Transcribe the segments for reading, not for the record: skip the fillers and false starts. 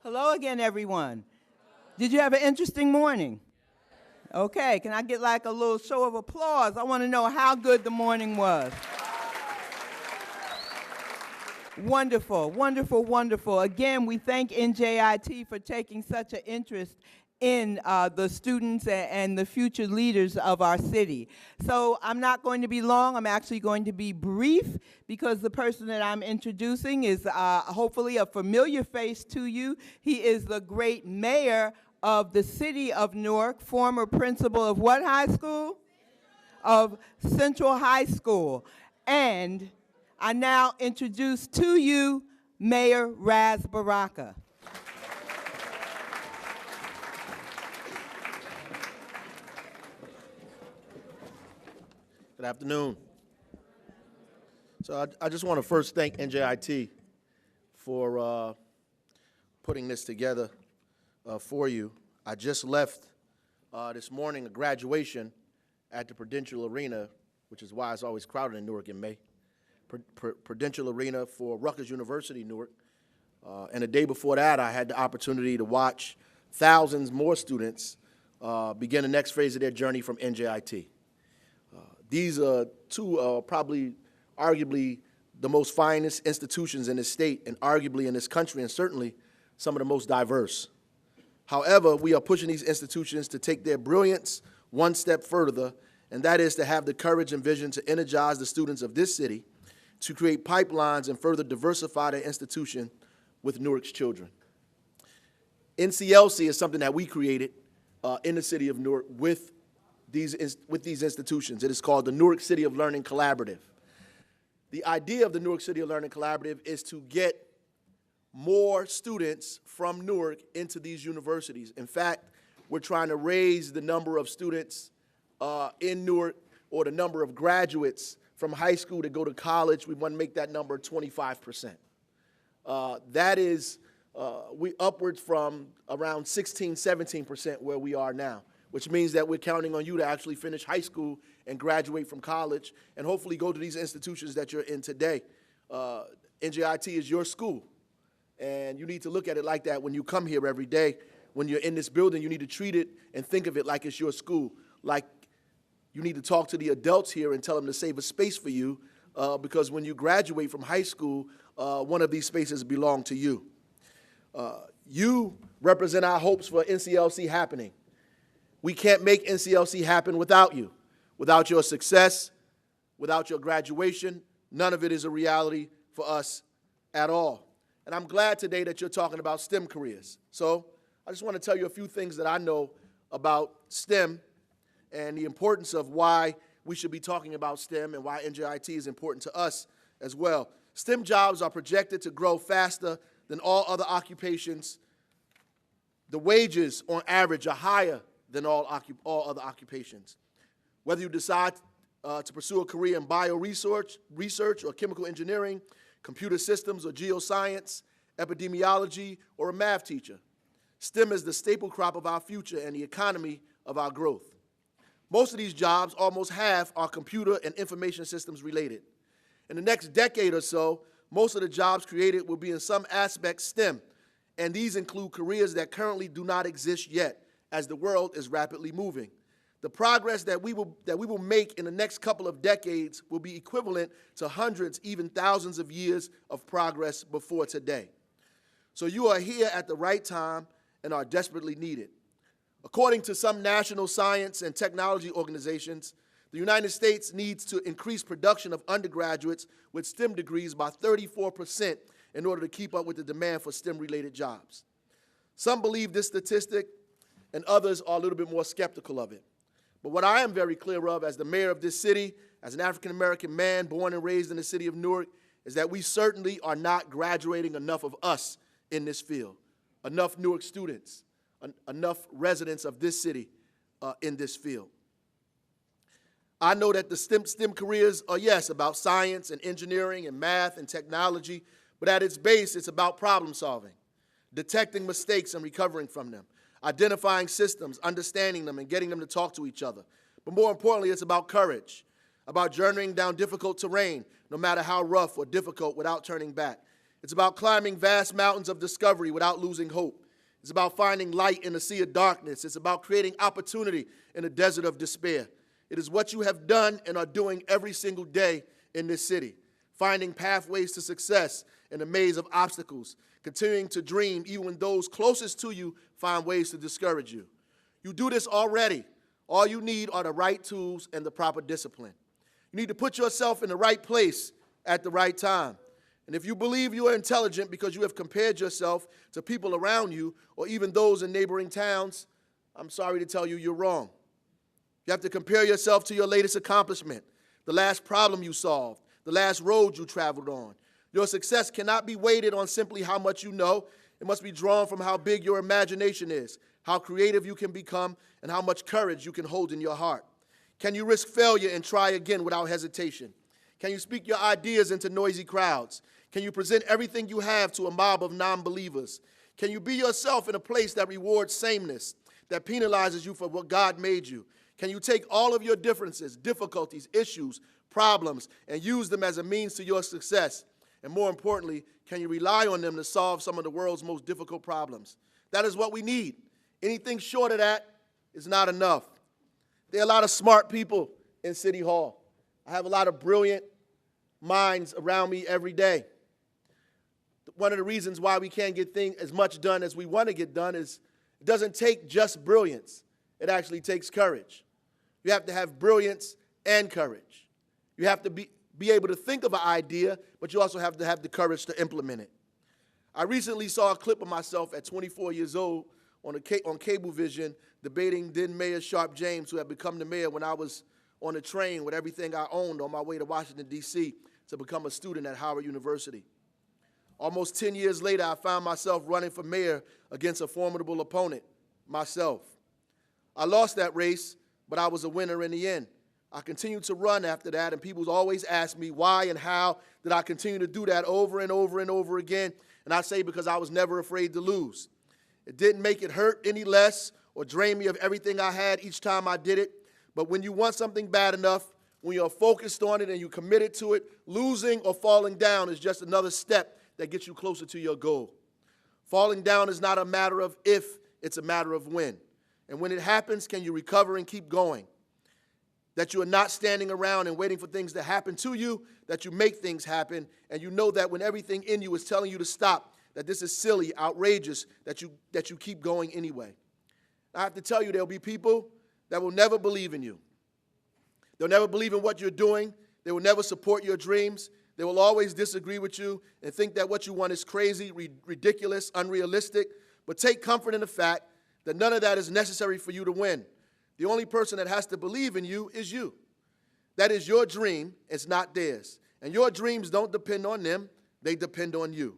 Hello again, everyone. Did you have an interesting morning? Okay, can I get like a little show of applause? I want to know how good the morning was. Wonderful, wonderful, wonderful. Again, we thank NJIT for taking such an interest in the students and the future leaders of our city. So I'm not going to be long. I'm actually going to be brief because the person that I'm introducing is hopefully a familiar face to you. He is the great mayor of the city of Newark, former principal of what high school? Of Central High School. And I now introduce to you Mayor Ras Baraka. Good afternoon. So I just want to first thank NJIT for putting this together for you. I just left this morning a graduation at the Prudential Arena, which is why it's always crowded in Newark in May. Prudential Arena for Rutgers University, Newark. And the day before that, I had the opportunity to watch thousands more students begin the next phase of their journey from NJIT. These are two probably arguably the most finest institutions in this state and arguably in this country and certainly some of the most diverse. However, we are pushing these institutions to take their brilliance one step further, and that is to have the courage and vision to energize the students of this city to create pipelines and further diversify their institution with Newark's children. NCLC is something that we created in the city of Newark with these institutions. It is called the Newark City of Learning Collaborative. The idea of the Newark City of Learning Collaborative is to get more students from Newark into these universities. In fact, we're trying to raise the number of students in Newark, or the number of graduates from high school to go to college. We want to make that number 25%. That is we upwards from around 16, 17% where we are now, which means that we're counting on you to actually finish high school and graduate from college and hopefully go to these institutions that you're in today. NJIT is your school, and you need to look at it like that when you come here every day. When you're in this building, you need to treat it and think of it like it's your school, like you need to talk to the adults here and tell them to save a space for you because when you graduate from high school, one of these spaces belong to you. You represent our hopes for NCLC happening. We can't make NCLC happen without you. Without your success, without your graduation, none of it is a reality for us at all. And I'm glad today that you're talking about STEM careers. So I just want to tell you a few things that I know about STEM and the importance of why we should be talking about STEM and why NJIT is important to us as well. STEM jobs are projected to grow faster than all other occupations. The wages, on average, are higher than all other occupations. Whether you decide to pursue a career in research or chemical engineering, computer systems or geoscience, epidemiology, or a math teacher, STEM is the staple crop of our future and the economy of our growth. Most of these jobs, almost half, are computer and information systems related. In the next decade or so, most of the jobs created will be in some aspect STEM, and these include careers that currently do not exist yet, as the world is rapidly moving. The progress that we will make in the next couple of decades will be equivalent to hundreds, even thousands of years of progress before today. So you are here at the right time and are desperately needed. According to some national science and technology organizations, the United States needs to increase production of undergraduates with STEM degrees by 34% in order to keep up with the demand for STEM-related jobs. Some believe this statistic, and others are a little bit more skeptical of it. But what I am very clear of as the mayor of this city, as an African-American man born and raised in the city of Newark, is that we certainly are not graduating enough of us in this field, enough Newark students, enough residents of this city in this field. I know that the STEM careers are, yes, about science and engineering and math and technology, but at its base, it's about problem solving, detecting mistakes and recovering from them, identifying systems, understanding them, and getting them to talk to each other. But more importantly, it's about courage, about journeying down difficult terrain, no matter how rough or difficult, without turning back. It's about climbing vast mountains of discovery without losing hope. It's about finding light in a sea of darkness. It's about creating opportunity in a desert of despair. It is what you have done and are doing every single day in this city, finding pathways to success in a maze of obstacles, continuing to dream even when those closest to you find ways to discourage you. You do this already. All you need are the right tools and the proper discipline. You need to put yourself in the right place at the right time. And if you believe you are intelligent because you have compared yourself to people around you or even those in neighboring towns, I'm sorry to tell you you're wrong. You have to compare yourself to your latest accomplishment, the last problem you solved, the last road you traveled on. Your success cannot be weighted on simply how much you know. It must be drawn from how big your imagination is, how creative you can become, and how much courage you can hold in your heart. Can you risk failure and try again without hesitation? Can you speak your ideas into noisy crowds? Can you present everything you have to a mob of non-believers? Can you be yourself in a place that rewards sameness, that penalizes you for what God made you? Can you take all of your differences, difficulties, issues, problems, and use them as a means to your success? And more importantly, can you rely on them to solve some of the world's most difficult problems? That is what we need. Anything short of that is not enough. There are a lot of smart people in City Hall. I have a lot of brilliant minds around me every day. One of the reasons why we can't get as much done as we want to get done is it doesn't take just brilliance. It actually takes courage. You have to have brilliance and courage. You have to be able to think of an idea, but you also have to have the courage to implement it. I recently saw a clip of myself at 24 years old on Cablevision debating then Mayor Sharp James, who had become the mayor when I was on a train with everything I owned on my way to Washington, D.C. to become a student at Howard University. Almost 10 years later, I found myself running for mayor against a formidable opponent, myself. I lost that race, but I was a winner in the end. I continued to run after that, and people always ask me why and how did I continue to do that over and over and over again, and I say because I was never afraid to lose. It didn't make it hurt any less or drain me of everything I had each time I did it, but when you want something bad enough, when you're focused on it and you're committed to it, losing or falling down is just another step that gets you closer to your goal. Falling down is not a matter of if, it's a matter of when. And when it happens, can you recover and keep going? That you are not standing around and waiting for things to happen to you, that you make things happen, and you know that when everything in you is telling you to stop, that this is silly, outrageous, that you keep going anyway. I have to tell you, there'll be people that will never believe in you. They'll never believe in what you're doing. They will never support your dreams. They will always disagree with you and think that what you want is crazy, ridiculous, unrealistic. But take comfort in the fact that none of that is necessary for you to win. The only person that has to believe in you is you. That is your dream. It's not theirs. And your dreams don't depend on them. They depend on you.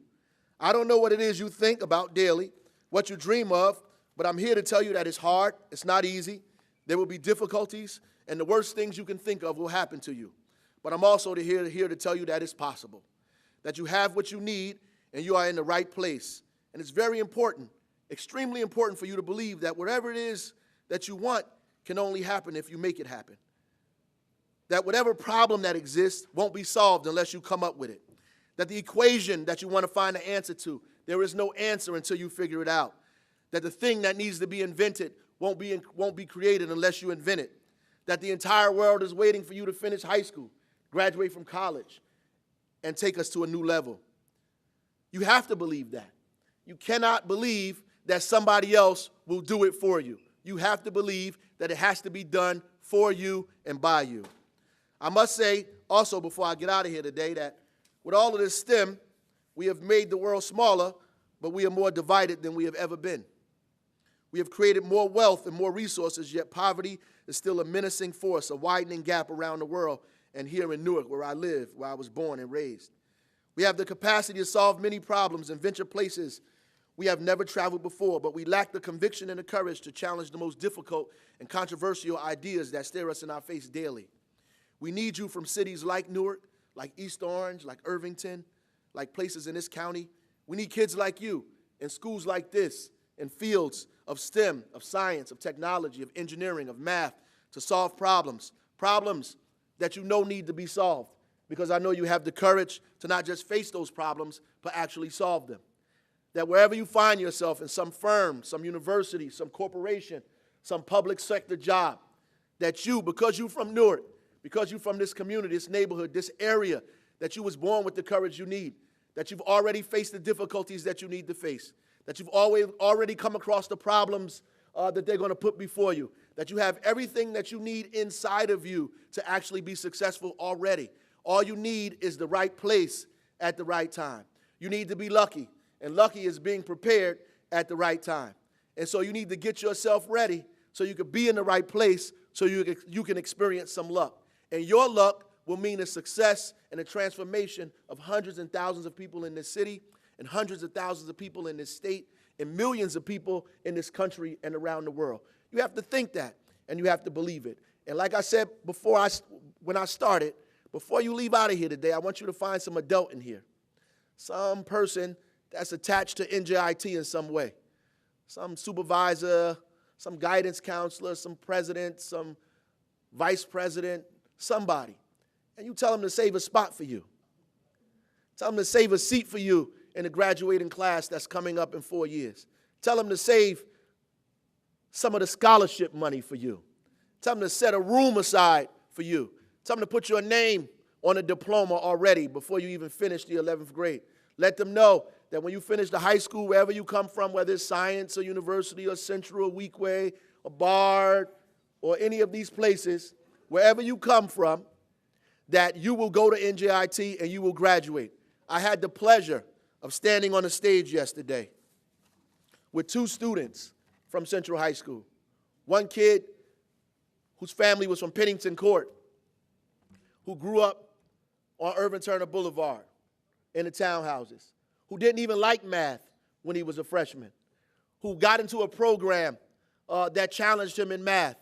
I don't know what it is you think about daily, what you dream of, but I'm here to tell you that it's hard. It's not easy. There will be difficulties, and the worst things you can think of will happen to you. But I'm also here to tell you that it's possible, that you have what you need and you are in the right place. And it's very important, extremely important for you to believe that whatever it is that you want can only happen if you make it happen. That whatever problem that exists won't be solved unless you come up with it. That the equation that you want to find the answer to, there is no answer until you figure it out. That the thing that needs to be invented won't be created unless you invent it. That the entire world is waiting for you to finish high school, graduate from college, and take us to a new level. You have to believe that. You cannot believe that somebody else will do it for you. You have to believe that it has to be done for you and by you. I must say also before I get out of here today that with all of this STEM, we have made the world smaller, but we are more divided than we have ever been. We have created more wealth and more resources, yet poverty is still a menacing force, a widening gap around the world, and here in Newark, where I live, where I was born and raised. We have the capacity to solve many problems and venture places we have never traveled before, but we lack the conviction and the courage to challenge the most difficult and controversial ideas that stare us in our face daily. We need you from cities like Newark, like East Orange, like Irvington, like places in this county. We need kids like you in schools like this, in fields of STEM, of science, of technology, of engineering, of math, to solve problems that you know need to be solved, because I know you have the courage to not just face those problems, but actually solve them. That wherever you find yourself, in some firm, some university, some corporation, some public sector job, that you, because you're from Newark, because you're from this community, this neighborhood, this area, that you was born with the courage you need, that you've already faced the difficulties that you need to face, that you've already come across the problems that they're going to put before you, that you have everything that you need inside of you to actually be successful already. All you need is the right place at the right time. You need to be lucky, and lucky is being prepared at the right time. And so you need to get yourself ready so you can be in the right place so you can experience some luck. And your luck will mean a success and a transformation of hundreds and thousands of people in this city, and hundreds of thousands of people in this state, and millions of people in this country and around the world. You have to think that, and you have to believe it. And like I said when I started, before you leave out of here today, I want you to find some adult in here. Some person that's attached to NJIT in some way. Some supervisor, some guidance counselor, some president, some vice president, somebody. And you tell them to save a spot for you. Tell them to save a seat for you in the graduating class that's coming up in 4 years. Tell them to save some of the scholarship money for you. Tell them to set a room aside for you. Tell them to put your name on a diploma already before you even finish the 11th grade. Let them know that when you finish the high school, wherever you come from, whether it's Science or University or Central or Weequay or Bard or any of these places, wherever you come from, that you will go to NJIT and you will graduate. I had the pleasure of standing on the stage yesterday with 2 students from Central High School. One kid whose family was from Pennington Court, who grew up on Irvin Turner Boulevard in the townhouses, who didn't even like math when he was a freshman, who got into a program that challenged him in math,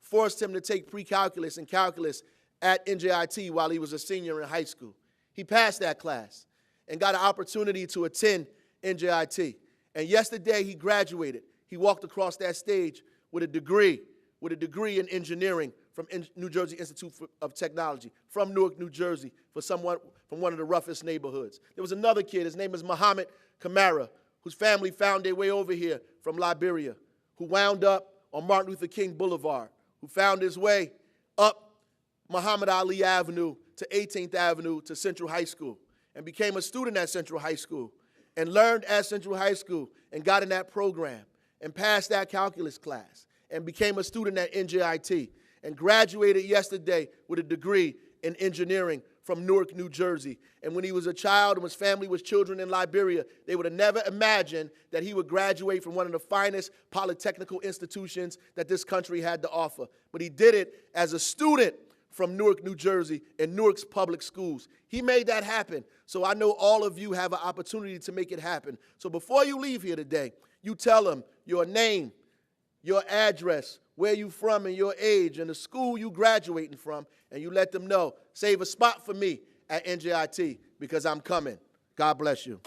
forced him to take pre-calculus and calculus at NJIT while he was a senior in high school. He passed that class and got an opportunity to attend NJIT. And yesterday he graduated. He walked across that stage with a degree in engineering from New Jersey Institute of Technology, from Newark, New Jersey, from one of the roughest neighborhoods. There was another kid, his name is Muhammad Kamara, whose family found their way over here from Liberia, who wound up on Martin Luther King Boulevard, who found his way up Muhammad Ali Avenue to 18th Avenue to Central High School, and became a student at Central High School, and learned at Central High School, and got in that program, and passed that calculus class, and became a student at NJIT, and graduated yesterday with a degree in engineering from Newark, New Jersey. And when he was a child and his family was children in Liberia, they would have never imagined that he would graduate from one of the finest polytechnical institutions that this country had to offer. But he did it as a student from Newark, New Jersey, in Newark's public schools. He made that happen. So I know all of you have an opportunity to make it happen. So before you leave here today, you tell them your name, your address, where you from and your age, and the school you graduating from, and you let them know, save a spot for me at NJIT because I'm coming. God bless you.